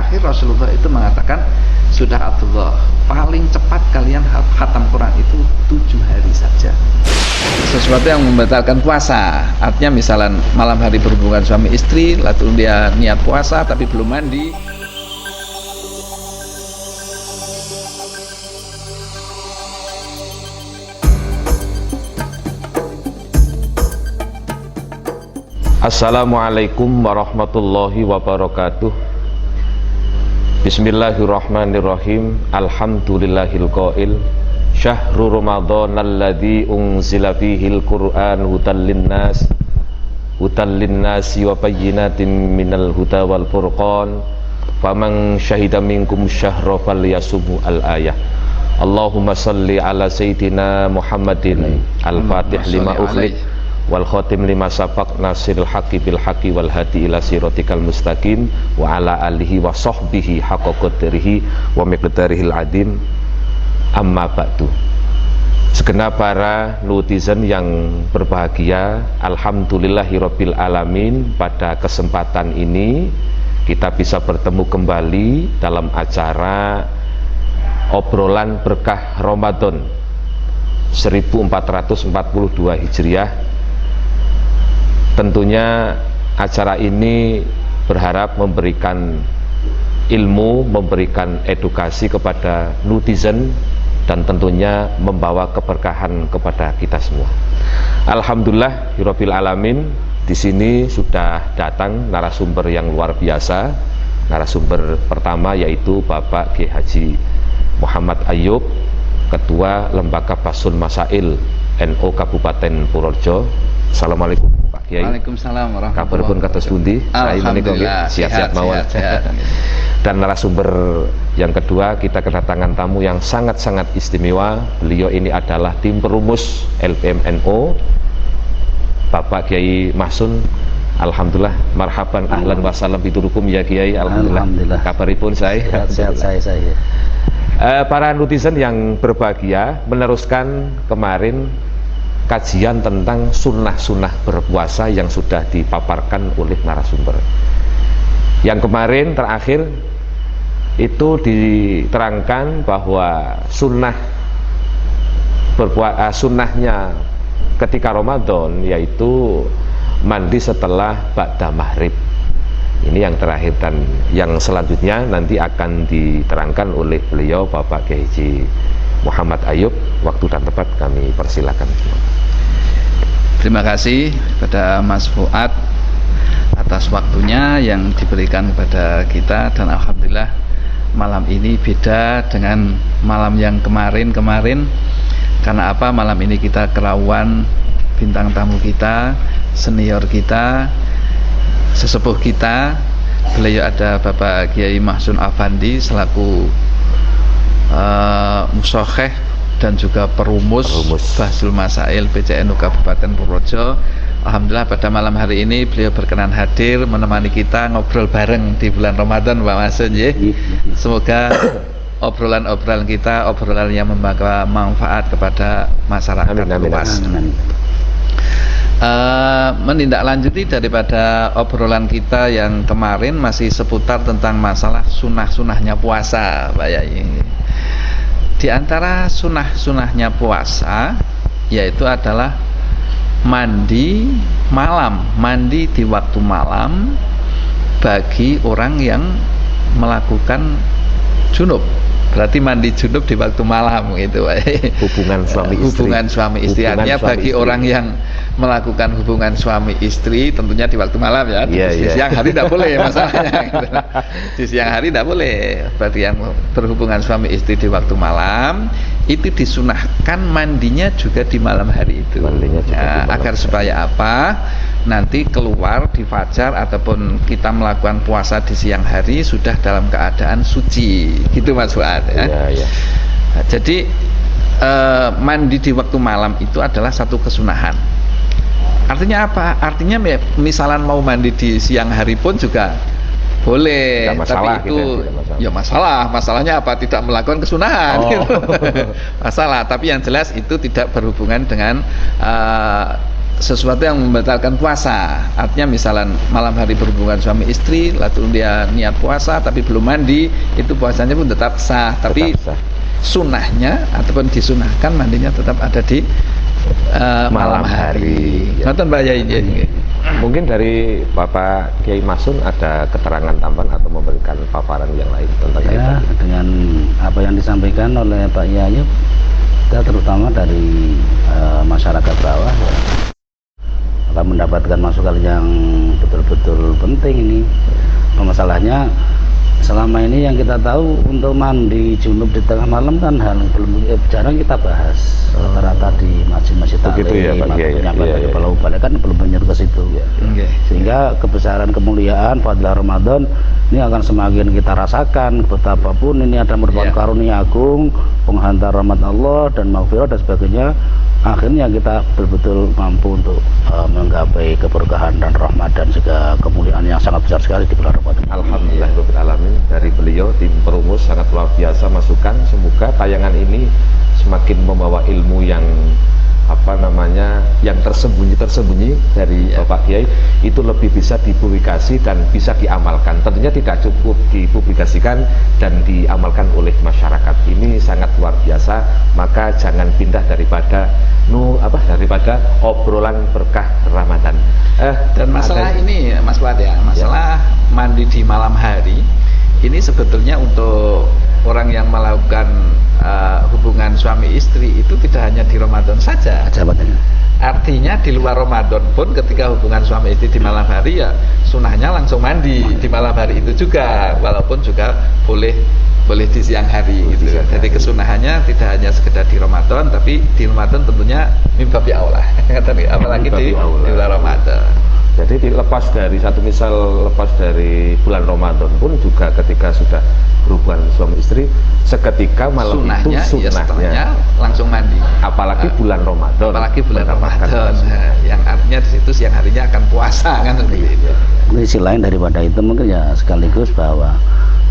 terakhir Rasulullah itu mengatakan, sudah Abdullah, paling cepat kalian khatam Quran itu 7 hari saja. Sesuatu yang membatalkan puasa, artinya misalnya malam hari berhubungan suami istri, lalu dia niat puasa tapi belum mandi. Assalamualaikum warahmatullahi wabarakatuh. Bismillahirrahmanirrahim. Alhamdulillahil qail syahrul ramadhan alladzi unzila fihil qur'an hudan linnasi wa bayyinatin minal huda wal furqan faman syahida minkum syahra falyasumhu al-ayah. Allahumma salli ala sayyidina Muhammadin al-fatih lima ughliq wal khatim lima sabaq nasiril haqqi bil haqqi wal hadi ila siratikal mustaqim wa ala alihi wa sahbihi haqqa qadrihi wa miqdarihil adim. Amma ba'du. Segenap para netizen yang berbahagia, alhamdulillahirabbil alamin, pada kesempatan ini kita bisa bertemu kembali dalam acara obrolan berkah Ramadan 1442 Hijriah. Tentunya acara ini berharap memberikan ilmu, memberikan edukasi kepada netizen, dan tentunya membawa keberkahan kepada kita semua. Alhamdulillah Rabbil alamin, di sini sudah datang narasumber yang luar biasa. Narasumber pertama yaitu Bapak Kiai Haji Muhammad Ayub, Ketua Lembaga Basul Masail NU Kabupaten Purworejo. Assalamualaikum Pak Kiai. Waalaikumsalam warahmatullahi wabarakatuh. Kabar pun kata Sundi. Alhamdulillah, sehat-sehat mawon. Dan narasumber yang kedua, kita kedatangan tamu yang sangat-sangat istimewa. Beliau ini adalah tim perumus LPMNU, Bapak Kiai Mahsun. Alhamdulillah, marhaban, ahlan wa salam biturukum ya Kiai. Alhamdulillah. Kabaripun saya. Sehat saya. Para netizen yang berbahagia, meneruskan kemarin kajian tentang sunnah-sunnah berpuasa yang sudah dipaparkan oleh narasumber. Yang kemarin terakhir itu diterangkan bahwa sunnahnya ketika Ramadan yaitu mandi setelah ba'da maghrib. Ini yang terakhir, dan yang selanjutnya nanti akan diterangkan oleh beliau Bapak Kiai Haji Muhammad Ayub. Waktu dan tempat kami persilakan. Terima kasih kepada Mas Fuad atas waktunya yang diberikan kepada kita, dan alhamdulillah malam ini beda dengan malam yang kemarin. Karena apa? Malam ini kita kerawan bintang tamu kita, senior kita, sesepuh kita. Beliau ada Bapak Kiai Mahsun Afandi selaku musokheh dan juga perumus Basul Masail PCNU Kabupaten Purworejo. Alhamdulillah pada malam hari ini beliau berkenan hadir menemani kita ngobrol bareng di bulan Ramadan, Pak Masun ya. Semoga obrolan kita obrolan yang membawa manfaat kepada masyarakat luas. Menindaklanjuti daripada obrolan kita yang kemarin masih seputar tentang masalah sunnah-sunnahnya puasa, Pak Yai. Di antara sunnah-sunnahnya puasa yaitu adalah mandi malam, mandi di waktu malam bagi orang yang melakukan junub. Berarti mandi junub di waktu malam gitu, hubungan suami istri. Artinya bagi orang yang melakukan hubungan suami istri tentunya di waktu malam ya. Di siang hari tidak boleh masalahnya gitu. Di siang hari tidak boleh. Bagi yang berhubungan suami istri di waktu malam itu disunahkan mandinya juga di malam hari itu. Agar supaya apa? Nanti keluar di fajar ataupun kita melakukan puasa di siang hari sudah dalam keadaan suci, gitu Mas Fuad ya. Nah, jadi mandi di waktu malam itu adalah satu kesunahan. Artinya apa? Artinya misalnya mau mandi di siang hari pun juga boleh, masalah, tapi itu ya masalahnya apa? Tidak melakukan kesunahan gitu. Masalah, tapi yang jelas itu tidak berhubungan dengan sesuatu yang membatalkan puasa. Artinya misalnya malam hari berhubungan suami istri, lalu dia niat puasa tapi belum mandi, itu puasanya pun tetap sah. Tapi sunahnya ataupun disunahkan mandinya tetap ada di malam hari. Nonton Mbak Yai. Mungkin dari Bapak Kiai Masun ada keterangan tambahan atau memberikan paparan yang lain tentang ya, dengan apa yang disampaikan oleh Pak Yai, kita terutama dari masyarakat bawah ya, akan mendapatkan masukan yang betul-betul penting ini. Masalahnya selama ini yang kita tahu untuk mandi junub di tengah malam kan hal belum jarang kita bahas. Rata-rata di masjid-masjid taklim, kan belum menyentuh ke situ ya. Sehingga kebesaran kemuliaan fadilah Ramadan ini akan semakin kita rasakan, betapapun ini ada merupakan karunia agung, penghantar rahmat Allah dan maghfirah dan sebagainya. Akhirnya kita betul-betul mampu untuk menggapai keberkahan dan rahmat dan juga kemuliaan yang sangat besar sekali di bulan Ramadan. Alhamdulillahirabbil alamin. Dari beliau tim perumus sangat luar biasa masukan. Semoga tayangan ini semakin membawa ilmu yang yang tersembunyi dari Bapak Kiai itu lebih bisa dipublikasi dan bisa diamalkan. Tentunya tidak cukup dipublikasikan dan diamalkan oleh masyarakat. Ini sangat luar biasa. Maka jangan pindah daripada obrolan berkah Ramadan. Dan masalah ini Mas Fuad ya, masalah mandi di malam hari ini sebetulnya untuk orang yang melakukan hubungan suami istri itu tidak hanya di Ramadan saja. Artinya di luar Ramadan pun ketika hubungan suami istri di malam hari ya sunahnya langsung mandi di malam hari itu juga, walaupun juga boleh di siang hari gitu. Jadi kesunahannya tidak hanya sekedar di Ramadan, tapi di Ramadan tentunya mimpi aula. Apalagi di luar Ramadan. Jadi lepas dari bulan Ramadan pun juga ketika sudah berhubungan suami istri, seketika malam sunahnya, itu sunahnya langsung mandi. Apalagi bulan Ramadan. Yang artinya di situ siang harinya akan puasa kan seperti itu. Sisi lain daripada itu mungkin ya sekaligus bahwa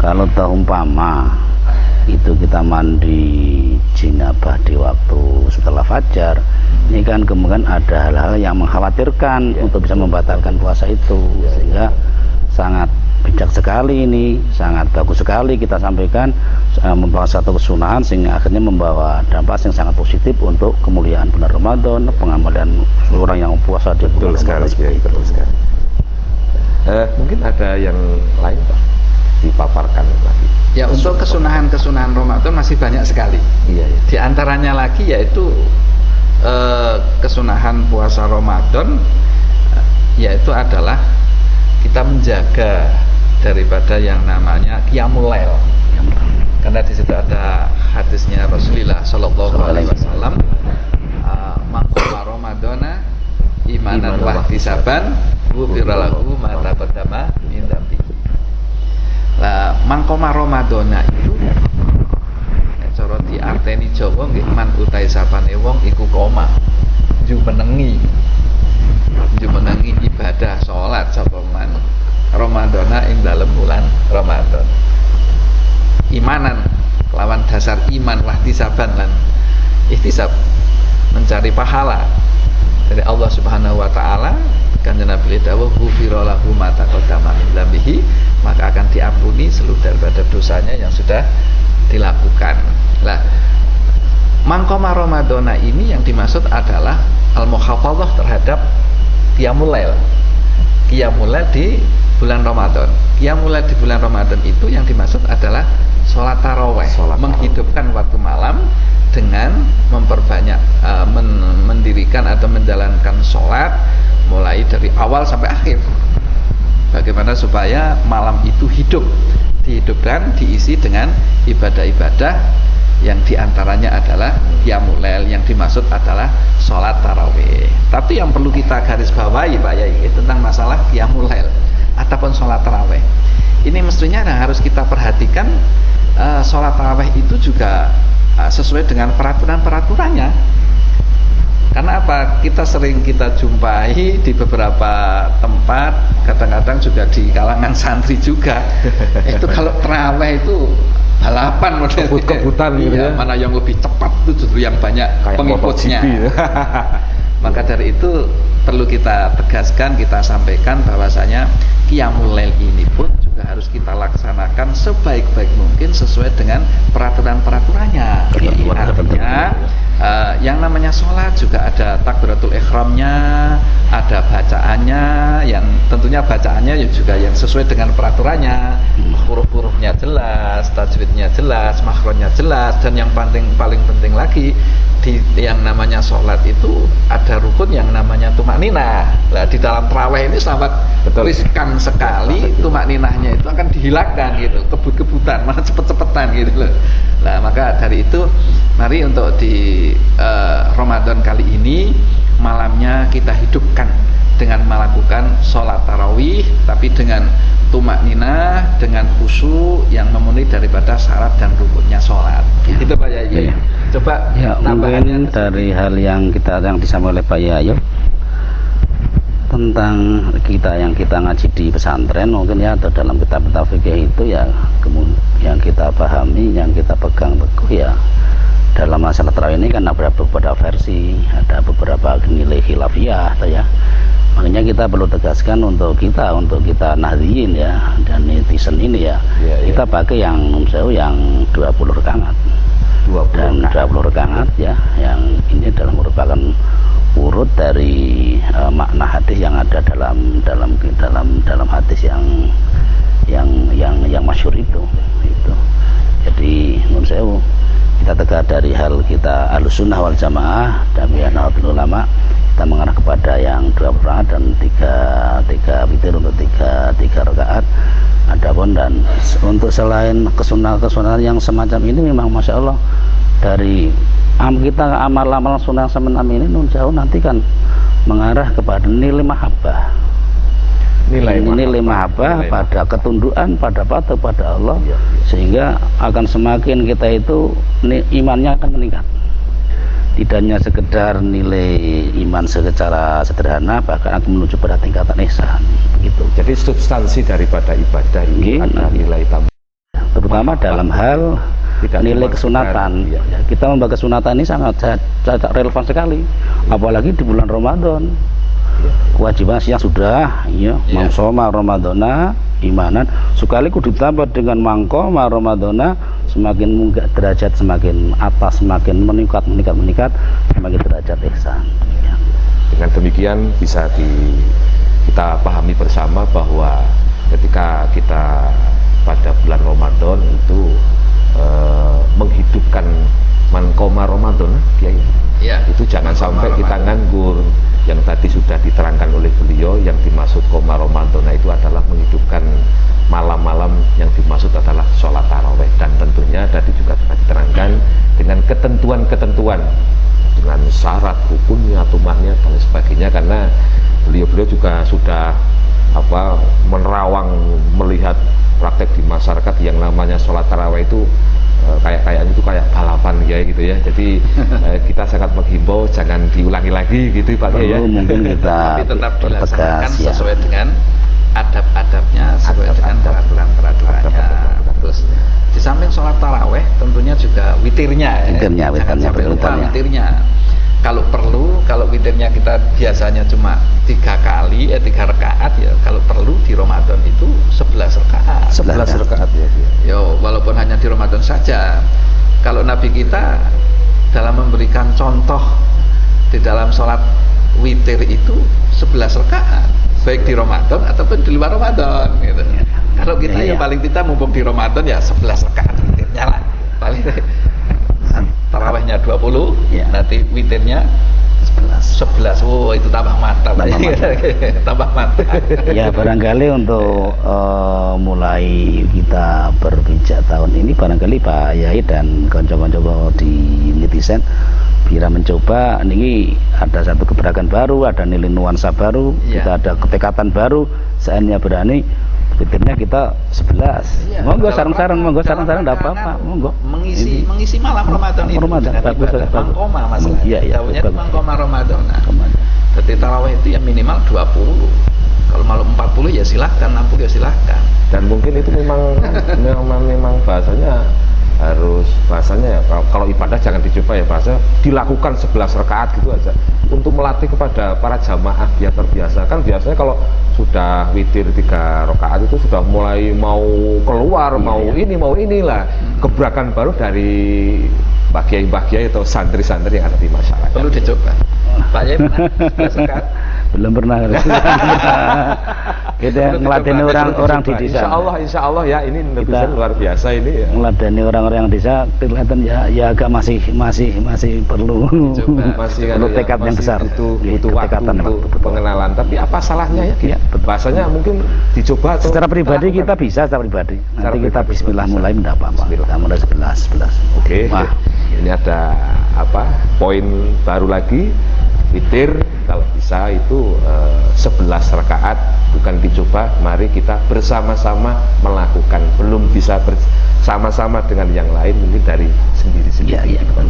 kalau umpama itu kita mandi jinabah di waktu setelah fajar, ini kan kemudian ada hal-hal yang mengkhawatirkan untuk bisa membatalkan puasa itu, sehingga sangat bijak sekali ini, sangat bagus sekali kita sampaikan membawa satu kesunahan sehingga akhirnya membawa dampak yang sangat positif untuk kemuliaan bulan Ramadan, pengamalan orang yang puasa di bulan Ramadan. Betul sekali. Mungkin ada yang lain Pak dipaparkan lagi. Ya, untuk kesunahan-kesunahan Ramadan masih banyak sekali. Di antaranya lagi yaitu kesunahan puasa Ramadan, yaitu adalah kita menjaga daripada yang namanya qiyamul lail. Karena di situ ada hadisnya Rasulullah Shallallahu Alaihi Wasallam, maqama Ramadana imanan wa ihtisaban ghufira lahu ma taqaddama min dzambihi. Lah mangkoma Ramadana itu cara diarteni Jawa nggih man utahe sapane wong iku koma jumenengi ibadah salat sapa man Ramadana ing dalem bulan Ramadan. Imanan lawan dasar iman wahtisaban lan ihtisab mencari pahala dari Allah Subhanahu wa taala. Kanjeng Nabi dawuh ghufira lahu ma taqaddama min dzambihi, maka akan diampuni seluruh daripada dosanya yang sudah dilakukan. Lah mangkoma Ramadana ini yang dimaksud adalah al-muhafadzah terhadap qiyamul lail. Qiyamul lail di bulan Ramadan. Qiyamul lail di bulan Ramadan itu yang dimaksud adalah sholat tarawih, menghidupkan waktu malam dengan memperbanyak mendirikan atau menjalankan sholat mulai dari awal sampai akhir. Bagaimana supaya malam itu dihidupkan, diisi dengan ibadah-ibadah yang diantaranya adalah qiyamul lail, yang dimaksud adalah sholat tarawih. Tapi yang perlu kita garis bawahi Pak Yai tentang masalah qiyamul lail ataupun sholat tarawih, ini mestinya harus kita perhatikan. Sholat tarawih itu juga sesuai dengan peraturan-peraturannya. Karena apa? Kita sering jumpai di beberapa tempat, kadang-kadang juga di kalangan santri juga. Itu kalau tarawih itu balapan modelnya. Kebut-kebutan gitu ya. Mana yang lebih cepat itu justru yang banyak kayak pengikutnya. Maka dari itu perlu kita tegaskan, kita sampaikan bahwasanya Qiyamul Lail ini pun juga harus kita laksanakan sebaik-baik mungkin sesuai dengan peraturan-peraturannya. Artinya yang namanya sholat juga ada takbiratul ihramnya, ada bacaannya, yang tentunya bacaannya juga yang sesuai dengan peraturannya, huruf-hurufnya jelas, tajwidnya jelas, makhrajnya jelas, dan yang paling penting lagi di yang namanya sholat itu ada rukun yang namanya tumakninah. Nah, di dalam tarawih ini sangat riskan sekali tumakninahnya itu akan dihilangkan gitu, kebut-kebutan, malah cepet-cepetan gitu loh. Nah, maka dari itu mari untuk di Ramadan kali ini malamnya kita hidupkan dengan melakukan sholat tarawih, tapi dengan tumakninah, dengan khusyuk yang memenuhi daripada syarat dan rukunnya sholat. Itu Pak Yayi. Ya. Coba ya, mungkin dari hal yang disampaikan oleh Pak Yayi tentang yang kita ngaji di pesantren, mungkin ya, atau dalam kitab-kitab fikih itu ya, yang kita pahami, yang kita pegang teguh ya, dalam masalah tarawih ini kan ada beberapa versi, ada beberapa nilai khilafiyah ya. Makanya kita perlu tegaskan untuk kita nahdiyin ya, dan netizen ini ya, kita pakai yang 20 rakaat. 20 rakaat ya, yang ini dalam merupakan urut dari makna hadis yang ada dalam hadis yang masyhur itu. Jadi menurut saya kita tegak dari hal kita Ahlussunnah wal Jamaah dan Nahdlatul Ulama, kita mengarah kepada yang 20 rakaat dan 3 witir untuk 3 rakaat. Adapun dan untuk selain kesunahan yang semacam ini memang Masya Allah dari kita amal-amal sunnah semacam ini jauh nanti kan mengarah kepada nilai mahabbah, nilai mahabbah pada ketundukan, pada patuh pada Allah, sehingga akan semakin kita itu imannya akan meningkat. Tidak hanya sekedar nilai iman secara sederhana, bahkan akan menuju pada tingkatan ihsan begitu. Jadi substansi daripada ibadah ini ada nilai tambah, terutama dalam hal nilai kesunatan. Kita membahas kesunatan ini sangat relevan sekali, apalagi di bulan Ramadan. Kewajiban yang sudah mangsoma Ramadana imanan sekaligus ditambah dengan mangkoma Ramadana, semakin munggah derajat, semakin atas, semakin meningkat, semakin derajat ihsan. Dengan demikian bisa kita pahami bersama bahwa ketika kita pada bulan Ramadan itu menghidupkan mangkoma Ramadan, itu jangan sampai kita nganggur. Yang tadi sudah diterangkan oleh beliau, yang dimaksud koma Ramadan itu adalah menghidupkan malam-malam, yang dimaksud adalah sholat taraweh, dan tentunya tadi juga telah diterangkan dengan ketentuan-ketentuan, dengan syarat hukumnya, tumaknya dan sebagainya, karena beliau juga sudah menerawang melihat praktek di masyarakat yang namanya sholat taraweh itu kayaknya itu kayak balapan ya gitu ya. Jadi kita sangat menghimbau jangan diulangi lagi gitu Pak ya. Mungkin kita tetap dilaksanakan sesuai dengan adab-adabnya, sesuai dengan peraturan-peraturannya. Terus di samping sholat taraweh tentunya juga witirnya. Jangan sampai lupa witirnya. Kalau perlu, kalau witirnya kita biasanya cuma 3 rakaat ya, kalau perlu di Ramadan itu 11 rakaat. 11 rakaat ya. Yo, walaupun hanya di Ramadan saja. Kalau Nabi kita dalam memberikan contoh di dalam sholat witir itu 11 rakaat, baik di Ramadan ataupun di luar Ramadan gitu. Kalau kita ya paling tidak mumpung di Ramadan ya 11 rakaat witirnya lah. Paling tarawihnya 20, nanti witirnya 11. Oh, itu tambah mantap. Tambah mantap. Ya, barangkali untuk mulai kita berbicara tahun ini, barangkali Pak Yai dan kawan-kawan di netizen bila mencoba, ini ada satu gebrakan baru, ada nilai nuansa baru, kita ada ketekatan baru, seandainya berani witirnya kita 11. Monggo sareng-sareng, enggak apa-apa. Monggo. Mengisi malam Ramadan itu. Bagus. Mangkoma masalah. Iya. Mangkoma Ramadan. Jadi tarawih itu ya minimal 20. Kalau malam 40 ya silahkan, 60 ya silahkan. Dan mungkin itu memang bahasanya harus bahasanya ya, kalau ibadah jangan dicoba ya, bahasa dilakukan 11 rakaat gitu aja untuk melatih kepada para jamaah biar terbiasa. Kan biasanya kalau sudah witir 3 rakaat itu sudah mulai mau keluar, mau inilah gebrakan baru dari Pak Kiai atau santri-santri yang ada di masyarakat. Perlu dicoba. Pak Yai pernah 11 rakaat? Belum pernah. Kita ngeladeni orang di desa. Insya Allah ya, ini bisa luar biasa ini ya. Ngeladeni orang-orang desa kelihatan ya agak masih perlu. Masih perlu tekad yang besar. Butuh waktu untuk pengenalan. Tapi apa salahnya ya? Bahasanya mungkin dicoba atau secara pribadi kita bisa secara pribadi. Nanti kita bismillah mulai enggak apa-apa. Kita mulai 11. Oke. Ini ada poin baru lagi. Witir kalau bisa itu 11 rakaat, bukan dicoba, mari kita bersama-sama melakukan. Belum bisa bersama-sama dengan yang lain, mungkin dari sendiri-sendiri. Iya, betul.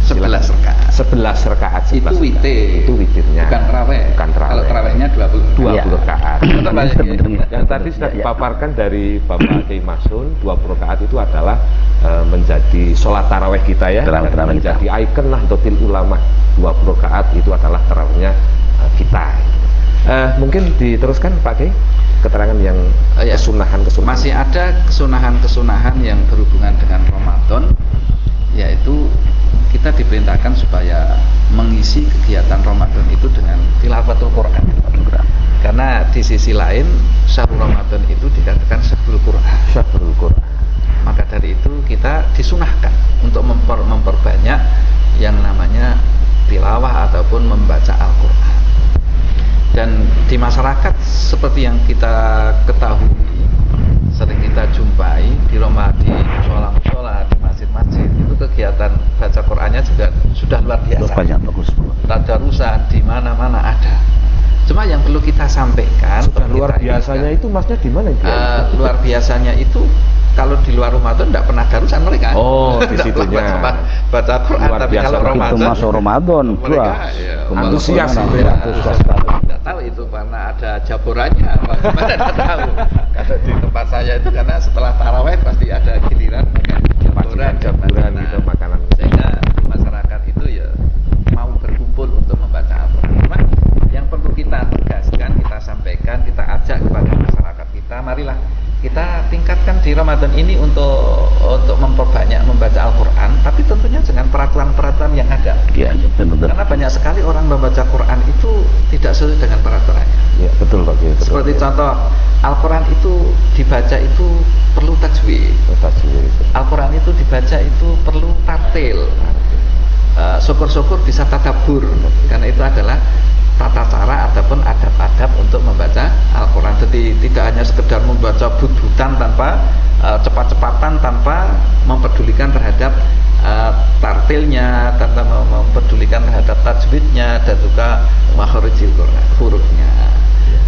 11 rakaat. 11 rakaat. Itu witir. Itu witirnya. Bukan tarawih. Kalau tarawihnya 20 rakaat. Yang tadi sudah dipaparkan dari Bapak Kiai Masun, 20 rakaat itu adalah menjadi sholat tarawih kita ya. Menjadi ikon Nahdlatul Ulama. 20 rakaat itu adalah tarawihnya kita. Mungkin diteruskan Pak Kiai keterangan yang kesunahan. Masih ada kesunahan yang berhubungan dengan Ramadan, yaitu kita diperintahkan supaya mengisi kegiatan Ramadan itu dengan tilawatul Quran. Karena di sisi lain syahrul Ramadan itu dikatakan syahrul Quran. Maka dari itu kita disunahkan untuk memperbanyak yang namanya tilawah ataupun membaca Al-Quran. Dan di masyarakat seperti yang kita ketahui, sering kita jumpai di musola, di masjid-masjid, itu kegiatan baca Qurannya juga sudah luar biasa. Bagus. Tadarusan di mana-mana ada. Cuma yang perlu kita sampaikan, sudah luar biasanya itu maksudnya di mana? Luar biasanya itu kalau di luar Ramadan tidak pernah darusan mereka. Oh, di situnya. Baca Quran, tapi kalau Ramadan itu masuk Ramadan, mereka antusias. Tidak tahu itu karena ada jaborannya. Bagaimana tidak tahu. Kalau di tempat saya itu karena setelah tarawih pasti ada giliran jaboran gitu makanan. Sehingga masyarakat itu ya mau berkumpul untuk membaca Al-Quran. Cuma yang perlu kita tegaskan, kita sampaikan, kita ajak kepada masyarakat kita, marilah kita tingkatkan di Ramadan ini untuk memperbanyak membaca Al-Quran, tapi tentunya dengan peraturan-peraturan yang ada. Iya, betul. Karena banyak sekali orang membaca Quran itu tidak sesuai dengan peraturannya. Iya, betul Pak. Seperti contoh, Al-Quran itu dibaca itu perlu tajwid. Al-Quran itu dibaca itu perlu tartil. Syukur-syukur bisa tadabbur, karena itu adalah tata cara ataupun adab-adab untuk membaca Al-Quran. Jadi tidak hanya sekedar membaca but-butan tanpa cepat-cepatan, tanpa mempedulikan terhadap tartilnya, tanpa mempedulikan terhadap tajwidnya dan juga makharijil Quran, hurufnya.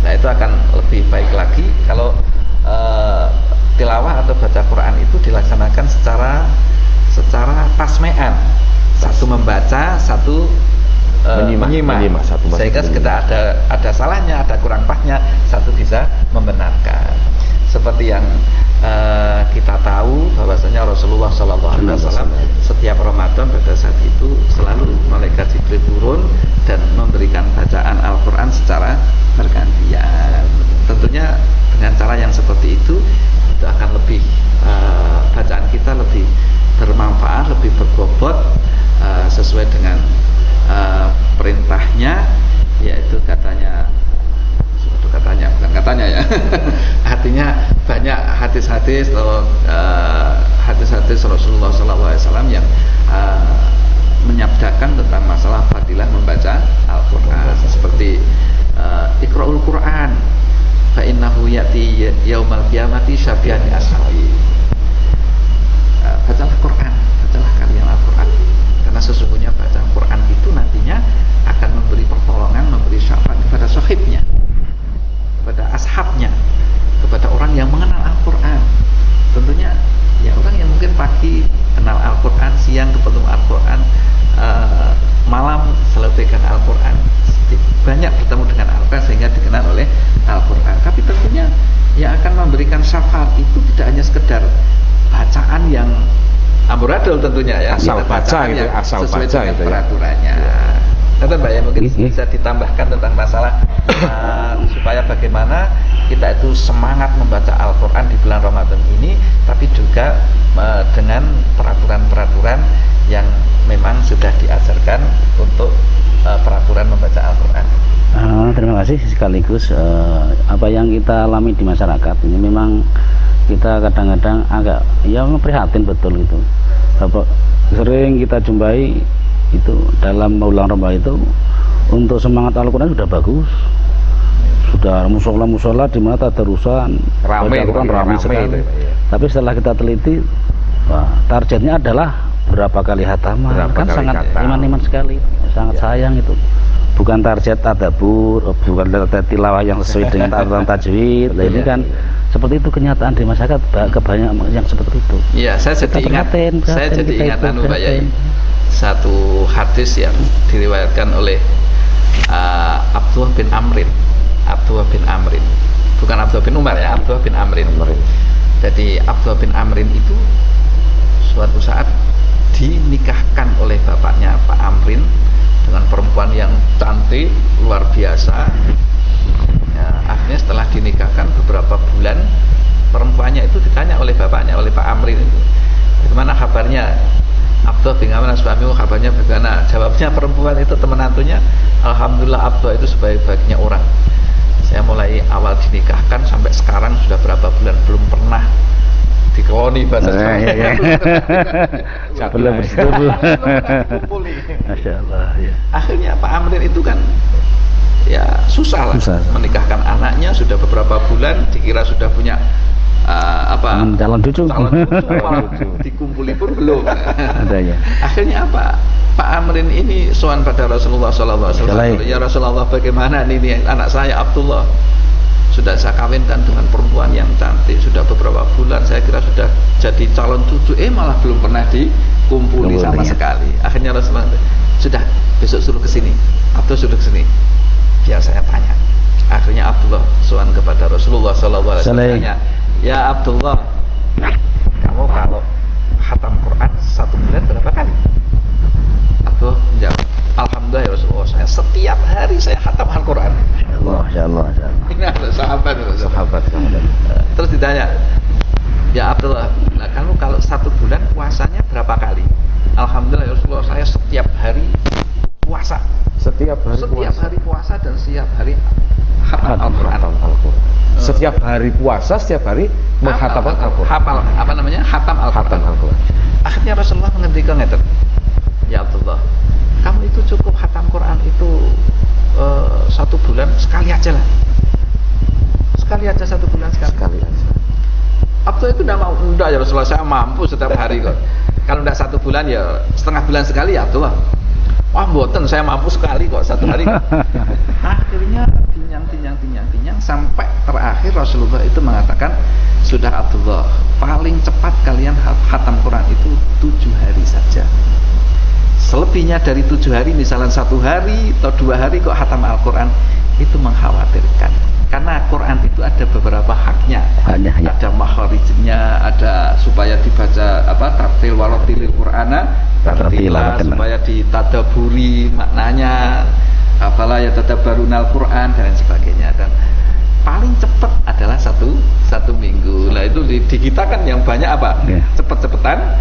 Nah, itu akan lebih baik lagi kalau tilawah atau baca Quran itu dilaksanakan secara tasmean. Satu membaca, satu menyimak. Sehingga sekedar ada salahnya, ada kurang pasnya, satu bisa membenarkan. Seperti yang kita tahu bahwasanya Rasulullah SAW setiap Ramadan pada saat itu selalu malaikat Jibril turun dan memberikan bacaan Al-Quran secara bergantian. Tentunya dengan cara yang seperti itu akan lebih bacaan kita lebih bermanfaat, lebih berbobot, sesuai dengan perintahnya, yaitu bukan katanya ya artinya banyak hadis-hadis Rasulullah SAW yang menyabdakan tentang masalah fadilah membaca Al-Quran, seperti Iqra'ul Quran fa innahu ya'ti yaumal qiyamati syafi'an li ashabi. Bacalah Quran, bacalah kalian Al-Quran, karena sesungguhnya baca Al-Quran itu nantinya akan memberi pertolongan, memberi syafaat kepada sahibnya, kepada ashabnya, kepada orang yang mengenal Al-Quran. Tentunya ya orang yang mungkin pagi kenal Al-Quran, siang ketemu Al-Quran, malam selesaikan Al-Quran, banyak bertemu dengan Al-Quran sehingga dikenal oleh Al-Quran. Tapi tentunya yang akan memberikan syafaat itu tidak hanya sekedar bacaan yang betul tentunya ya. Asal baca gitu, asal sesuai baca dengan itu ya. peraturannya. Kata Mbak ya, mungkin bisa ditambahkan tentang masalah supaya bagaimana kita itu semangat membaca Al-Quran di bulan Ramadan ini, tapi juga dengan peraturan-peraturan yang memang sudah diajarkan untuk peraturan membaca Al-Quran. Terima kasih. Sekaligus apa yang kita alami di masyarakat ini memang kita kadang-kadang agak prihatin betul itu. Bapak sering kita jumpai itu dalam bulan Ramadan itu untuk semangat Al-Quran sudah bagus, sudah musola di mana tadarusan ramai sekali. Tapi setelah kita teliti, targetnya adalah berapa kali hataman, kan sangat iman-iman sekali, sangat sayang itu. Bukan target tadabbur, bukan target tilawah yang sesuai dengan aturan tajwid. Ini kan seperti itu kenyataan di masyarakat, kebanyakan yang seperti itu. Iya, saya jadi ingat Mbak Yai, satu hadis yang diriwayatkan oleh Abdullah bin Amrin, bukan Abdullah bin Umar ya, Abdullah bin Amrin. Jadi Abdullah bin Amrin itu suatu saat dinikahkan oleh bapaknya Pak Amrin dengan perempuan yang cantik luar biasa. Ya, akhirnya setelah dinikahkan beberapa bulan, perempuannya itu ditanya oleh bapaknya, oleh Pak Amrin itu, bagaimana kabarnya Abdullah bin Amrin suamimu, kabarnya bagaimana? Jawabnya perempuan itu, teman nantunya, alhamdulillah Abdullah itu sebaik-baiknya orang. Saya mulai awal dinikahkan sampai sekarang sudah berapa bulan belum pernah dikeloni bahasa Jawa. Belum bersetubuh. Masya Allah. Ya. Akhirnya Pak Amrin itu kan ya susah lah menikahkan anaknya, sudah beberapa bulan dikira sudah punya calon cucu dikumpuli pun belum. Adanya. Akhirnya apa? Pak Amrin ini sowan pada Rasulullah SAW. Ya Rasulullah, bagaimana ini anak saya Abdullah? Sudah saya kawinkan dengan perempuan yang cantik, sudah beberapa bulan, saya kira sudah jadi calon cucu, malah belum pernah dikumpuli sama sekali. Akhirnya Rasulullah, sudah besok suruh ke sini, Abdullah suruh ke sini, biar saya tanya. Akhirnya Abdullah sowan kepada Rasulullah SAW, ya Abdullah, kamu kalau khatam Quran satu bulan berapa kali? Abdullah menjawab, alhamdulillah ya Rasulullah, saya setiap hari saya khatam Al-Quran. Masya Allah. Ini ada sahabat. Terus ditanya, ya Abdullah, nah kamu kalau satu bulan puasanya berapa kali? Alhamdulillah ya Rasulullah, saya setiap hari puasa. Setiap hari puasa dan setiap hari khatam Al-Quran. Setiap hari puasa, setiap hari menghatamkan Al-Quran. Khatam Al-Quran. Akhirnya Rasulullah menghentikan ngeten, ya Abdullah, kamu itu cukup khatam Quran itu satu bulan sekali aja lah. Sekali aja satu bulan sekali aja. Abdullah itu tidak mau, udah ya Rasulullah, saya mampu setiap hari kok. Kalau tidak satu bulan ya setengah bulan sekali ya Abdullah. Wah mboten, saya mampu sekali kok satu hari kok. Akhirnya tinyang sampai terakhir Rasulullah itu mengatakan, sudah Abdullah, paling cepat kalian khatam Quran itu 7 hari saja. Selebihnya dari 7 hari, misalnya 1 hari atau 2 hari kok khatam Al-Quran, itu mengkhawatirkan. Karena Quran itu ada beberapa haknya, ada makharijnya, ada supaya dibaca tartil warotilil Qur'ana tartila, supaya ditadaburi maknanya, apalah ya tadabbarunal Quran dan sebagainya. Dan paling cepat adalah satu minggu. Nah itu di kita kan yang banyak apa? Cepet-cepetan,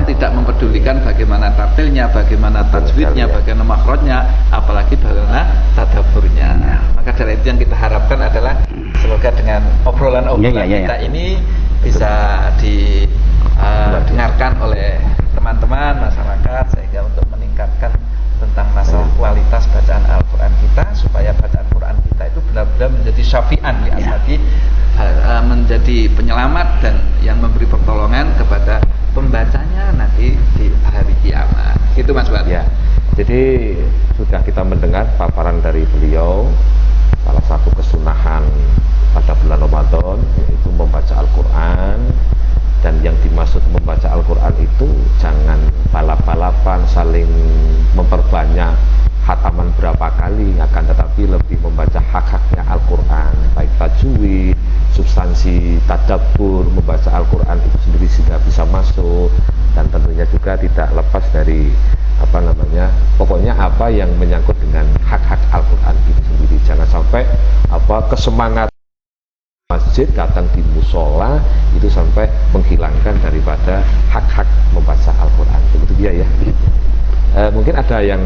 tidak mempedulikan bagaimana tartilnya, bagaimana tajwidnya, bagaimana makhrajnya, apalagi bagaimana tadabburnya. Maka dari itu yang kita harapkan adalah semoga dengan obrolan-obrolan kita ini bisa didengarkan oleh teman-teman masyarakat, sehingga untuk meningkatkan tentang masalah kualitas bacaan Al-Quran kita, supaya bacaan Quran kita itu benar-benar menjadi syafi'an menjadi penyelamat dan yang memberi pertolongan kepada pembacanya nanti di hari kiamat. Itu Mas Wan. Ya. Jadi sudah kita mendengar paparan dari beliau, salah satu kesunahan pada bulan Ramadan yaitu membaca Al-Quran. Dan yang dimaksud membaca Al-Quran itu jangan balap-balapan saling memperbanyak khataman berapa kali, akan tetapi lebih membaca hak-haknya Al-Quran, baik tajwid, substansi tadabbur, membaca Al-Quran itu sendiri sehingga bisa masuk, dan tentunya juga juga tidak lepas dari pokoknya apa yang menyangkut dengan hak-hak Al-Quran itu sendiri. Jangan sampai kesemangat masjid datang di musola itu sampai menghilangkan daripada hak-hak membaca Al-Quran. Begitu dia ya. Mungkin ada yang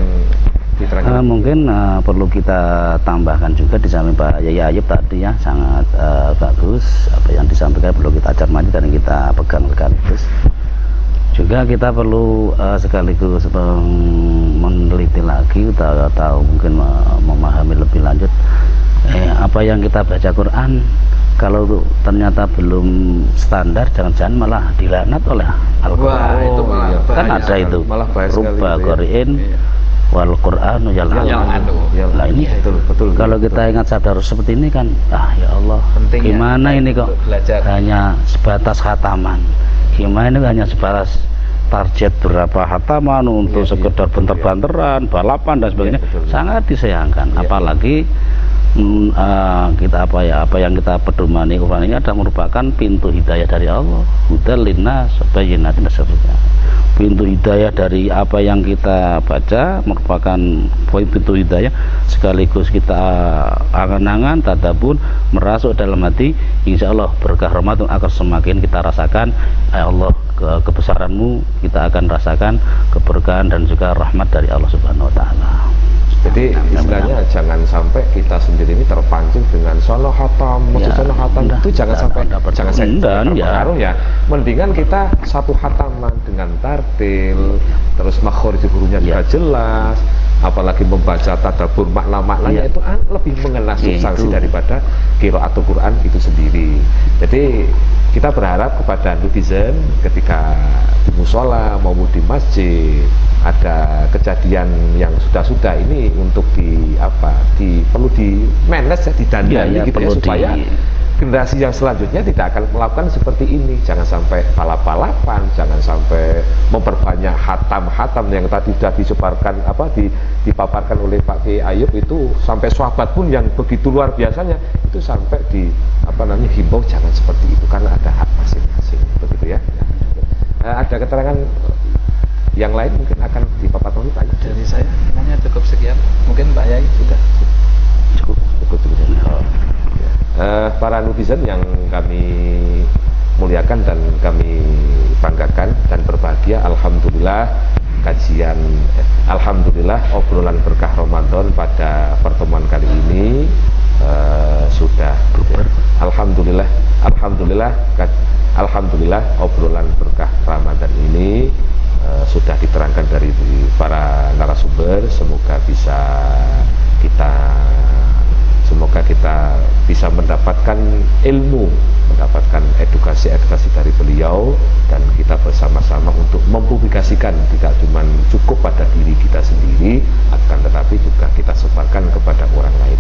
diterangkan. Mungkin perlu kita tambahkan juga di samping Pak Yai Ayub tadi ya, sangat bagus apa yang disampaikan, perlu kita cermati dan kita pegang sekaligus. Juga kita perlu sekaligus meneliti lagi atau mungkin memahami lebih lanjut apa yang kita baca Quran. Kalau bahaya. Belum standar, jangan-jangan malah dilaknat oleh Al-Quran. Itu malah kan ada itu rubba qari'in wal Qur'anu yal'anu. Nah ini betul. Kalau kita ingat sadar seperti ini kan, ya Allah, penting gimana ya, ini kok belajar hanya sebatas khataman, gimana ini hanya sebatas target berapa hataman untuk sekedar bentar-banteran, balapan dan sebagainya, sangat disayangkan. Apalagi kita apa yang kita pedomani Quran ini adalah merupakan pintu hidayah dari Allah, hudal linnas bayyinatin seterusnya. Pintu hidayah dari apa yang kita baca merupakan pintu hidayah, sekaligus kita angan-angan tadabbur merasuk dalam hati, insya Allah berkah Ramadan akan semakin kita rasakan. Ya Allah, kebesaranmu kita akan rasakan, keberkahan dan juga rahmat dari Allah Subhanahu wa taala. Jadi istilahnya jangan sampai kita sendiri ini terpancing dengan sono hatam, sono hatam itu jangan sampai pengaruh ya. Mendingan kita satu hataman dengan tartil, terus makhrij hurufnya juga jelas, apalagi membaca tadabbur makna-maknanya itu lebih mengenal substansi daripada qiraatul Quran itu sendiri. Jadi kita berharap kepada netizen ketika di musola maupun di masjid ada kejadian yang sudah ini untuk perlu di manage ya, didandani gitu ya, supaya generasi yang selanjutnya tidak akan melakukan seperti ini. Jangan sampai balap-balapan, jangan sampai memperbanyak hatam-hatam yang tadi sudah disebarkan dipaparkan oleh Pak Kiai Ayub itu, sampai sahabat pun yang begitu luar biasanya itu sampai himbau jangan seperti itu karena ada hak masing-masing, begitu ya. Ada keterangan yang lain mungkin akan dipaparkan oleh Pak Yai. Dari saya hanya cukup sekian. Mungkin Pak Yai sudah cukup. Para netizen yang kami muliakan dan kami banggakan dan berbahagia, alhamdulillah obrolan berkah Ramadan pada pertemuan kali ini sudah alhamdulillah obrolan berkah Ramadan ini sudah diterangkan dari para narasumber. Semoga kita bisa mendapatkan ilmu, mendapatkan edukasi dari beliau, dan kita bersama-sama untuk mempublikasikan, tidak cuma cukup pada diri kita sendiri, akan tetapi juga kita sebarkan kepada orang lain.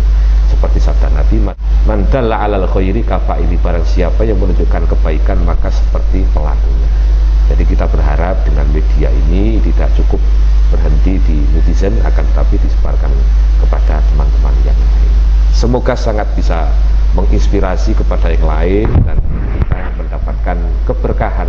Seperti sabda Nabi, man dalla 'alal khairi kafa'ili, barang siapa yang menunjukkan kebaikan maka seperti pelakunya. Jadi kita berharap dengan media ini tidak cukup berhenti di netizen, akan tetapi disebarkan kepada teman-teman yang lain. Semoga sangat bisa menginspirasi kepada yang lain dan kita mendapatkan keberkahan,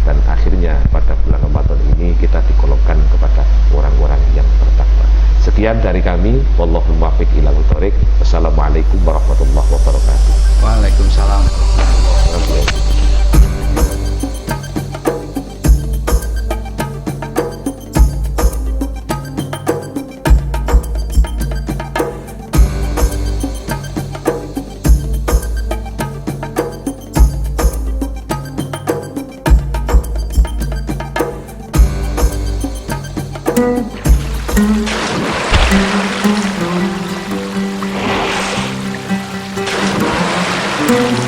dan akhirnya pada bulan Ramadan ini kita digolongkan kepada orang-orang yang bertakwa. Sekian dari kami, wallahul muwaffiq ila thoriq. Wassalamualaikum warahmatullahi wabarakatuh. Waalaikumsalam warahmatullahi wabarakatuh. Thank you.